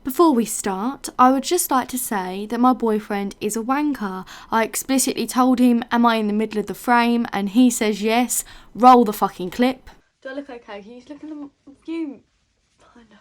Before we start, I would just like to say that my boyfriend is a wanker. I explicitly told him, am I in the middle of the frame? And he says yes. Roll the fucking clip. Do I look okay? Can you look in the view? Kinda.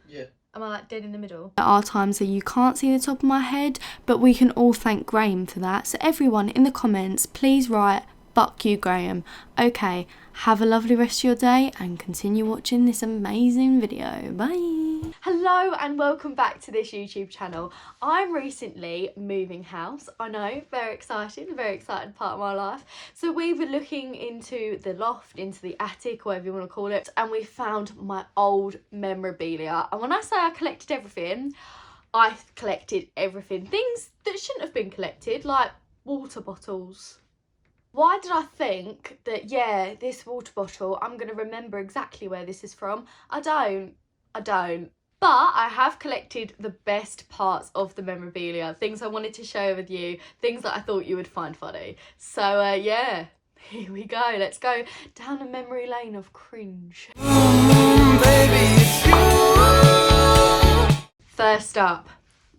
Yeah. Am I like dead in the middle? There are times that you can't see the top of my head, but we can all thank Graham for that. So everyone in the comments, please write, fuck you, Graham. Okay, have a lovely rest of your day and continue watching this amazing video. Bye. Hello and welcome back to this YouTube channel. I'm recently moving house. I know, very exciting part of my life. So we were looking into the loft, into the attic, whatever you want to call it, and we found my old memorabilia. And when I say I collected everything, I collected everything. Things that shouldn't have been collected, like water bottles. Why did I think that, yeah, this water bottle, I'm going to remember exactly where this is from? I don't. But I have collected the best parts of the memorabilia, things I wanted to share with you, things that I thought you would find funny. So, yeah, here we go. Let's go down a memory lane of cringe. Baby, it's you. First up,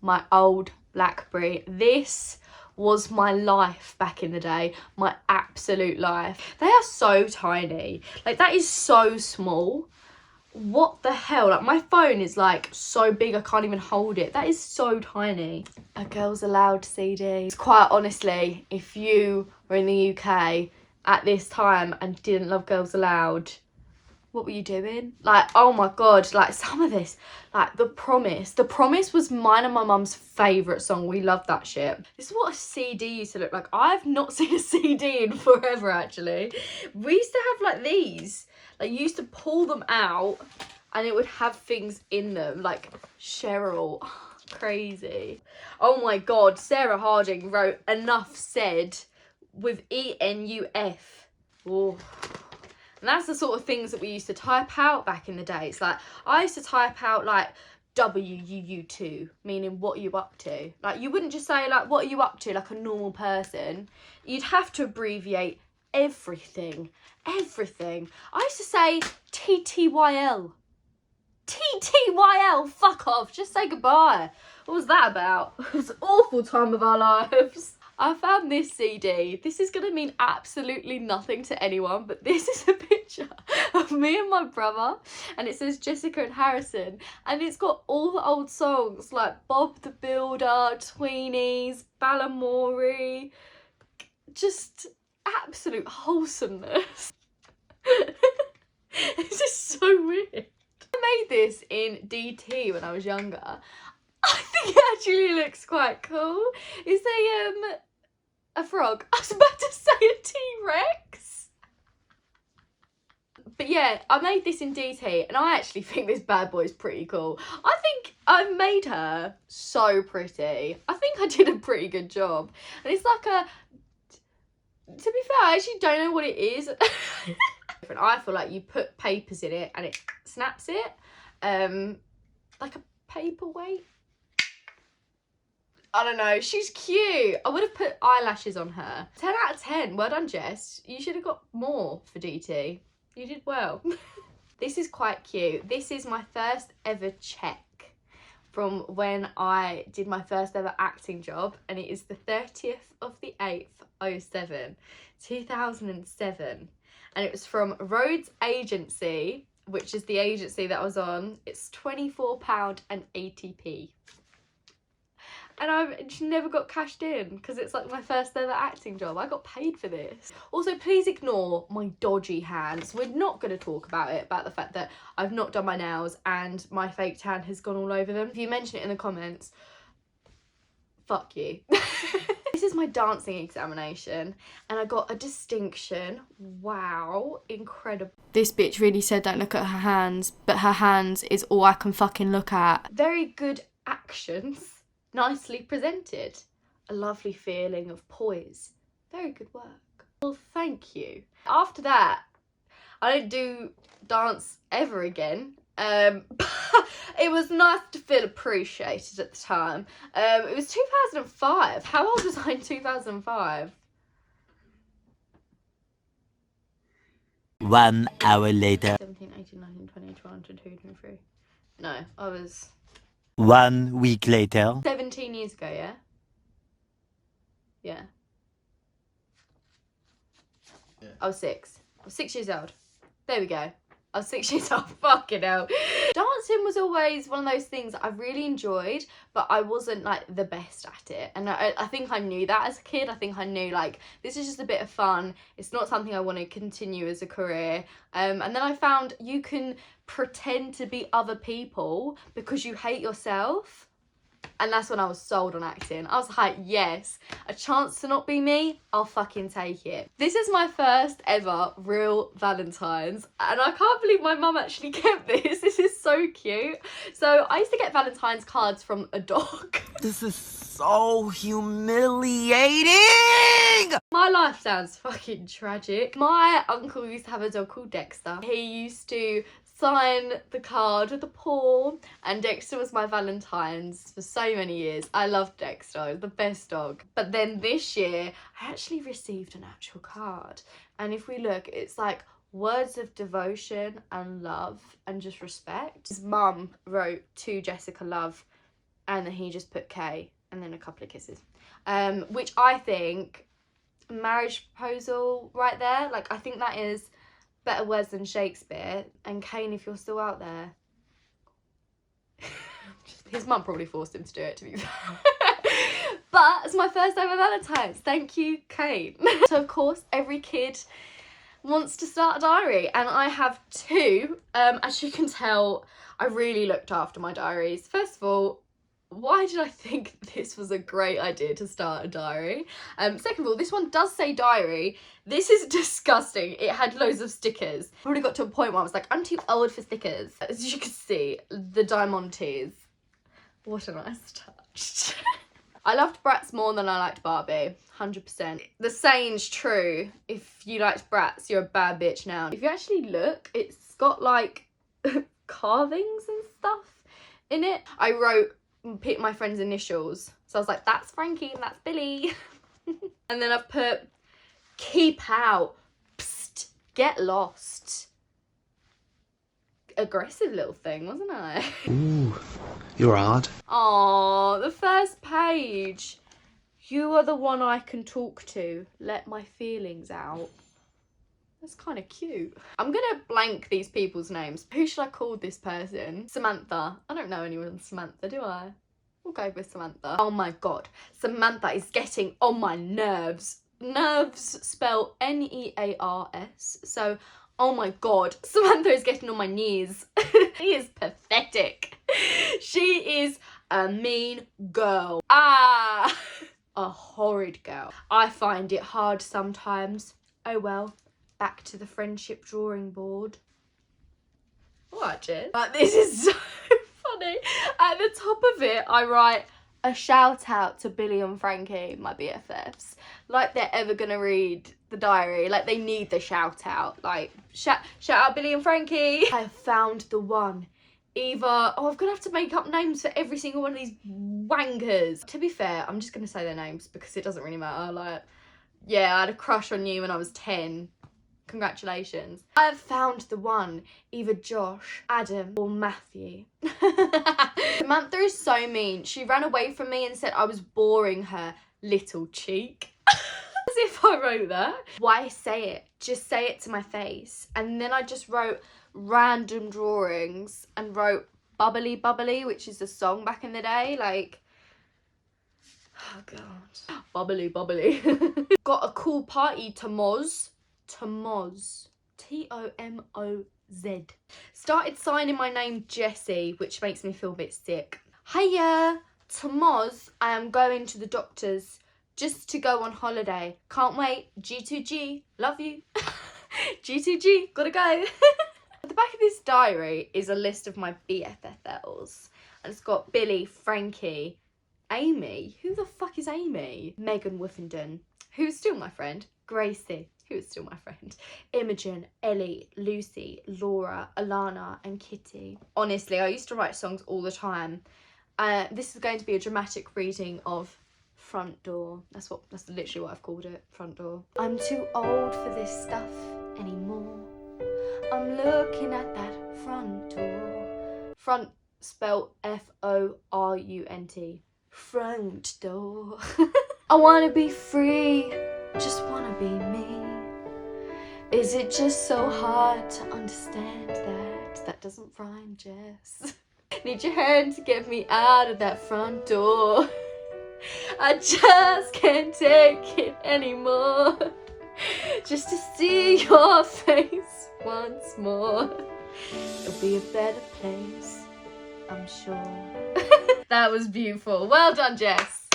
my old Blackberry. This was my life back in the day, my absolute life. They are so tiny, like that is so small. What the hell, like my phone is like so big I can't even hold it. That is so tiny. A Girls Aloud CD. Quite honestly, if you were in the UK at this time and didn't love Girls Aloud, what were you doing? Like, oh my god, like some of this, like The Promise was mine and my mum's favourite song. We loved that shit. This is what a CD used to look like. I've not seen a CD in forever, actually. We used to have like these, like you used to pull them out and it would have things in them, like Cheryl. Oh, crazy. Oh my god, Sarah Harding wrote Enough Said with ENUF. Oh. And that's the sort of things that we used to type out back in the days. Like, I used to type out, like, WUU2, meaning what are you up to? Like, you wouldn't just say, like, what are you up to, like a normal person. You'd have to abbreviate everything. Everything. I used to say TTYL. TTYL, fuck off, just say goodbye. What was that about? It was an awful time of our lives. I found this CD. This is going to mean absolutely nothing to anyone, but this is a picture of me and my brother, and it says Jessica and Harrison, and it's got all the old songs like Bob the Builder, Tweenies, Balamory, just absolute wholesomeness. It's just so weird. I made this in DT when I was younger. I think it actually looks quite cool. It's a frog. I was about to say a T-Rex. But yeah, I made this in DT and I actually think this bad boy is pretty cool. I think I made her so pretty. I think I did a pretty good job. And it's like a, to be fair, I actually don't know what it is. I feel like you put papers in it and it snaps it. Like a paperweight. I don't know, she's cute. I would have put eyelashes on her. 10 out of 10, well done Jess. You should have got more for DT. You did well. This is quite cute. This is my first ever check from when I did my first ever acting job, and it is the 30th of the 8th, 07, 2007. And it was from Rhodes Agency, which is the agency that I was on. It's £24.80p. And I've just never got cashed in because it's like my first ever acting job. I got paid for this. Also, please ignore my dodgy hands. We're not going to talk about it, about the fact that I've not done my nails and my fake tan has gone all over them. If you mention it in the comments, fuck you. This is my dancing examination and I got a distinction. Wow, incredible. This bitch really said don't look at her hands, but her hands is all I can fucking look at. Very good actions. Nicely presented. A lovely feeling of poise. Very good work. Well, thank you. After that, I didn't do dance ever again. It was nice to feel appreciated at the time. It was 2005. How old was I in 2005? 1 hour later. 17, 18, 19, 20, 21, 22, 23. No, I was 1 week later. 17 years ago, yeah? Yeah. Yeah. I was 6. I was 6 years old. There we go. I was 6 years old. Fucking hell. Dancing was always one of those things that I really enjoyed, but I wasn't like the best at it. And I think I knew that as a kid. I think I knew like, this is just a bit of fun. It's not something I want to continue as a career. And then I found you can pretend to be other people because you hate yourself. And that's when I was sold on acting. I was like, yes, a chance to not be me, I'll fucking take it. This is my first ever real Valentine's. And I can't believe my mum actually kept this. This is so cute. So I used to get Valentine's cards from a dog. This is so humiliating! My life sounds fucking tragic. My uncle used to have a dog called Dexter. He used to sign the card with a paw, and Dexter was my Valentine's for so many years. I loved Dexter, he was the best dog. But then this year I actually received an actual card, and if we look, it's like words of devotion and love and just respect. His mum wrote to Jessica love, and then he just put K and then a couple of kisses, which I think marriage proposal right there. Like, I think that is better words than Shakespeare. And Kane, if you're still out there, his mum probably forced him to do it, to be fair. But it's my first ever Valentine's. Thank you, Kane. So of course every kid wants to start a diary, and I have 2. As you can tell, I really looked after my diaries. First of all, why did I think this was a great idea to start a diary? Second of all, this one does say diary. This is disgusting. It had loads of stickers. Probably got to a point where I was like, I'm too old for stickers. As you can see, the Diamantes. What a nice touch. I loved Bratz more than I liked Barbie, 100%. The saying's true. If you liked Bratz, you're a bad bitch now. If you actually look, it's got like carvings and stuff in it. I picked my friend's initials. So I was like, that's Frankie and that's Billy. And then I've put, keep out, psst, get lost. Aggressive little thing, wasn't I? Ooh, you're hard. Aww, the first page. You are the one I can talk to. Let my feelings out. That's kind of cute. I'm gonna blank these people's names. Who should I call this person? Samantha. I don't know anyone Samantha, do I? We'll go with Samantha. Oh my god. Samantha is getting on my nerves. Nerves spell N-E-A-R-S. So, oh my god. Samantha is getting on my knees. She is pathetic. She is a mean girl. Ah! A horrid girl. I find it hard sometimes. Oh well. Back to the friendship drawing board. What, Jess? This is so funny. At the top of it, I write a shout out to Billy and Frankie, my BFFs. Like they're ever gonna read the diary. Like they need the shout out. Like shout out Billy and Frankie. I have found the one. Either, oh, I'm gonna have to make up names for every single one of these wankers. To be fair, I'm just gonna say their names because it doesn't really matter. Like, yeah, I had a crush on you when I was 10. Congratulations. I have found the one. Either Josh, Adam, or Matthew. Samantha is so mean. She ran away from me and said I was boring her. Little cheek. As if I wrote that. Why say it? Just say it to my face. And then I just wrote random drawings and wrote Bubbly Bubbly, which is a song back in the day. Like, oh god. Bubbly Bubbly. Got a cool party tomorrow. Tomoz. T-O-M-O-Z. Started signing my name Jessie, which makes me feel a bit sick. Hiya, Tomoz. I am going to the doctor's just to go on holiday. Can't wait. G2G. Love you. G2G. Gotta go. At the back of this diary is a list of my BFFLs. And it's got Billy, Frankie, Amy. Who the fuck is Amy? Megan Woofenden, who's still my friend. Gracie, who is still my friend. Imogen, Ellie, Lucy, Laura, Alana, and Kitty. Honestly, I used to write songs all the time. This is going to be a dramatic reading of Front Door. That's literally what I've called it, Front Door. I'm too old for this stuff anymore. I'm looking at that front door. Front spelled F-O-R-U-N-T. Front door. I wanna be free, just wanna be me. Is it just so hard to understand that? That doesn't rhyme, Jess. Need your hand to get me out of that front door. I just can't take it anymore. Just to see your face once more. It'll be a better place, I'm sure. That was beautiful. Well done, Jess.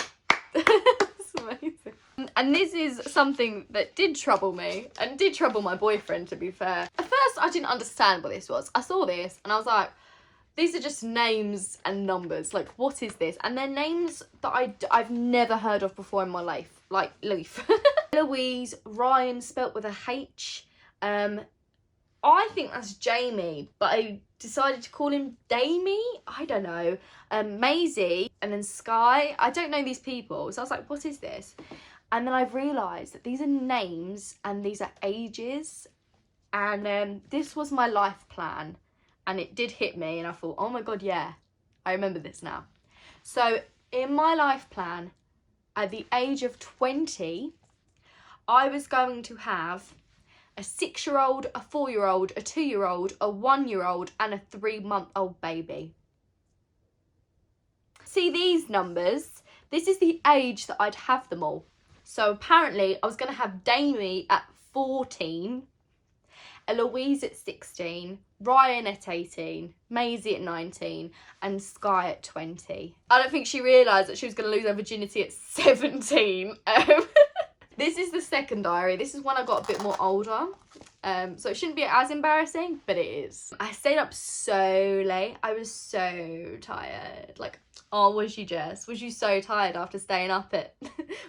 That's amazing. And this is something that did trouble me, and did trouble my boyfriend, to be fair. At first, I didn't understand what this was. I saw this, and I was like, these are just names and numbers. Like, what is this? And they're names that I've never heard of before in my life. Like, Leaf. Louise, Ryan, spelt with a H. I think that's Jamie, but I decided to call him Damie. I don't know. Maisie, and then Sky. I don't know these people. So I was like, what is this? And then I've realised that these are names and these are ages. And this was my life plan. And it did hit me, and I thought, oh my God, yeah, I remember this now. So in my life plan, at the age of 20, I was going to have a 6-year-old, a 4-year-old, a 2-year-old, a 1-year-old, and a 3-month-old baby. See these numbers? This is the age that I'd have them all. So apparently I was going to have Damie at 14, Eloise at 16, Ryan at 18, Maisie at 19, and Sky at 20. I don't think she realised that she was going to lose her virginity at 17. This is the second diary. This is when I got a bit more older. So it shouldn't be as embarrassing, but it is. I stayed up so late. I was so tired. Like, oh, was you, Jess? Was you so tired after staying up at,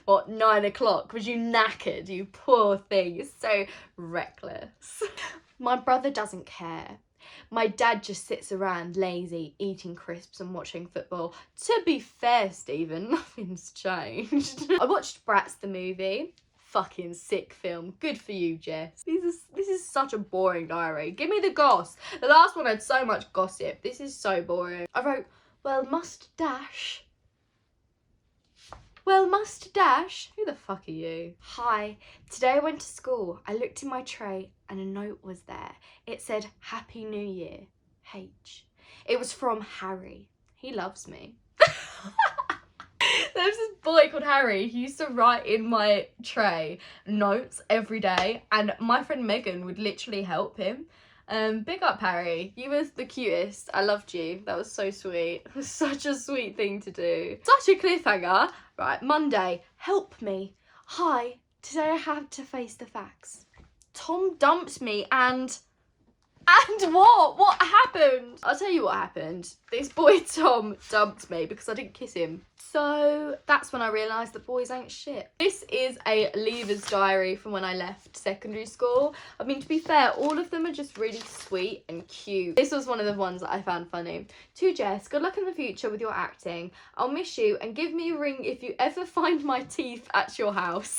what, 9 o'clock? Was you knackered? You poor thing. You're so reckless. My brother doesn't care. My dad just sits around lazy, eating crisps and watching football. To be fair, Stephen, nothing's changed. I watched Bratz the movie. Fucking sick film. Good for you, Jess. This is such a boring diary. Give me the goss. The last one had so much gossip. This is so boring. I wrote, well, must dash. Well, must dash. Who the fuck are you? Hi. Today I went to school. I looked in my tray and a note was there. It said, Happy New Year, H. It was from Harry. He loves me. There's this boy called Harry. He used to write in my tray notes every day, and my friend Megan would literally help him. Big up, Harry. You were the cutest. I loved you. That was so sweet. It was such a sweet thing to do. Such a cliffhanger. Right, Monday. Help me. Hi. Today I had to face the facts. Tom dumped me and what? What happened? I'll tell you what happened. This boy Tom dumped me because I didn't kiss him. So that's when I realised that boys ain't shit. This is a leaver's diary from when I left secondary school. I mean, to be fair, all of them are just really sweet and cute. This was one of the ones that I found funny. To Jess, good luck in the future with your acting. I'll miss you and give me a ring if you ever find my teeth at your house.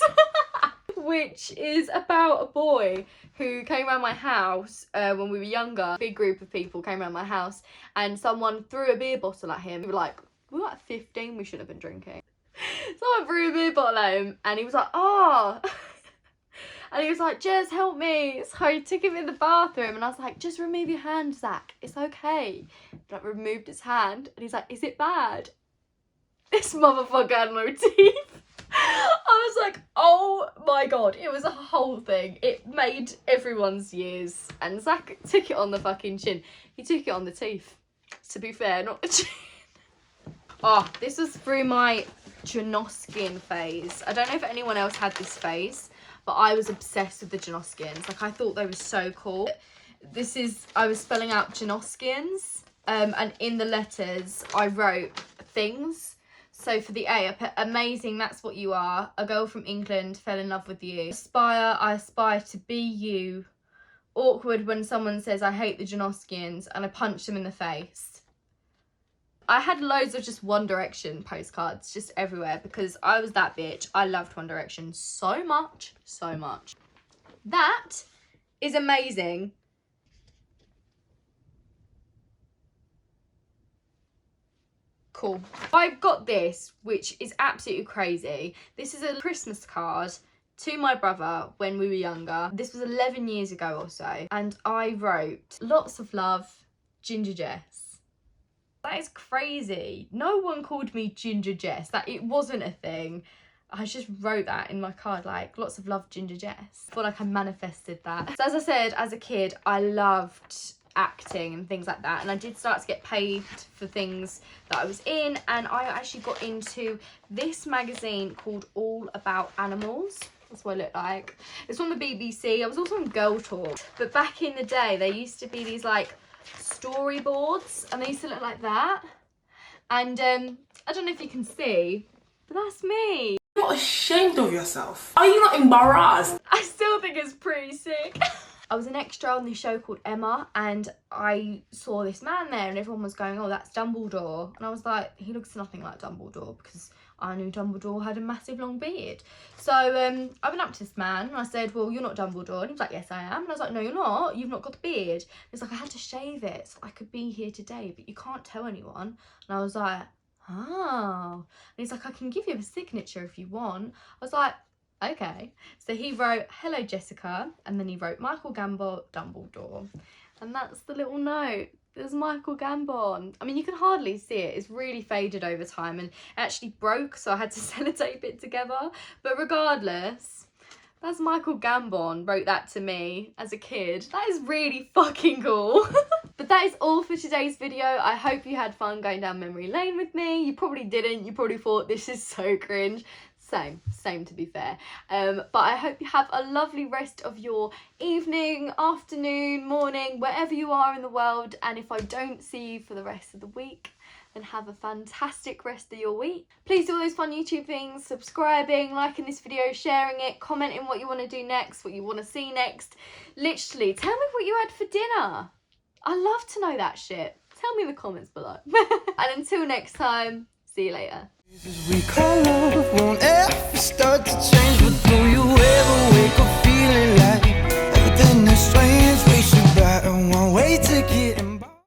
Which is about a boy who came around my house when we were younger. A big group of people came around my house and someone threw a beer bottle at him. We were like 15, we shouldn't have been drinking. Someone threw a beer bottle at him and he was like, oh. And he was like, Jess, help me. So I took him in the bathroom and I was like, just remove your hand, Zach. It's okay. But I removed his hand and he's like, is it bad? This motherfucker had no teeth. I was like, oh my God, it was a whole thing. It made everyone's years. And Zach took it on the fucking chin. He took it on the teeth, to be fair, not the chin. Oh, this was through my Janoskian phase. I don't know if anyone else had this phase, but I was obsessed with the Janoskians. Like, I thought they were so cool. I was spelling out Janoskians, and in the letters, I wrote things. So for the A, I put amazing, that's what you are. A girl from England fell in love with you. Aspire, I aspire to be you. Awkward when someone says I hate the Janoskians and I punch them in the face. I had loads of just One Direction postcards just everywhere because I was that bitch. I loved One Direction so much, so much. That is amazing. Cool. I got this, which is absolutely crazy. This is a Christmas card to my brother when we were younger. This was 11 years ago or so. And I wrote, "Lots of love, Gingerjessx." That is crazy. No one called me Gingerjess. That it wasn't a thing. I just wrote that in my card, like, "Lots of love, Gingerjess." I feel like I manifested that. So as I said, as a kid, I loved acting and things like that, and I did start to get paid for things that I was in, and I actually got into this magazine called All About Animals. That's what I look like. It's on the BBC. I was also on Girl Talk, but back in the day there used to be these like storyboards, and they used to look like that, and I don't know if you can see, but that's me. You're not ashamed of yourself. Are you not embarrassed? I still think it's pretty sick. I was an extra on this show called Emma, and I saw this man there, and everyone was going, "Oh, that's Dumbledore." And I was like, he looks nothing like Dumbledore, because I knew Dumbledore had a massive long beard. So I went up to this man and I said, "Well, you're not Dumbledore." And he was like, "Yes, I am." And I was like, "No, you're not. You've not got the beard." And he's like, "I had to shave it so I could be here today, but you can't tell anyone." And I was like, "Oh." And he's like, "I can give you a signature if you want." I was like, okay. So he wrote, "Hello, Jessica," and then he wrote, "Michael Gambon, Dumbledore." And that's the little note. There's Michael Gambon. I mean, you can hardly see it. It's really faded over time and actually broke, so I had to sellotape it together. But regardless, that's Michael Gambon wrote that to me as a kid. That is really fucking cool. But that is all for today's video. I hope you had fun going down memory lane with me. You probably didn't. You probably thought this is so cringe. Same to be fair. But I hope you have a lovely rest of your evening, afternoon, morning, wherever you are in the world. And if I don't see you for the rest of the week, then have a fantastic rest of your week. Please do all those fun YouTube things: subscribing, liking this video, sharing it, commenting what you want to do next, what you want to see next. Literally, tell me what you had for dinner. I love to know that shit. Tell me in the comments below. And until next time, see you later. We call love won't ever start to change, but do you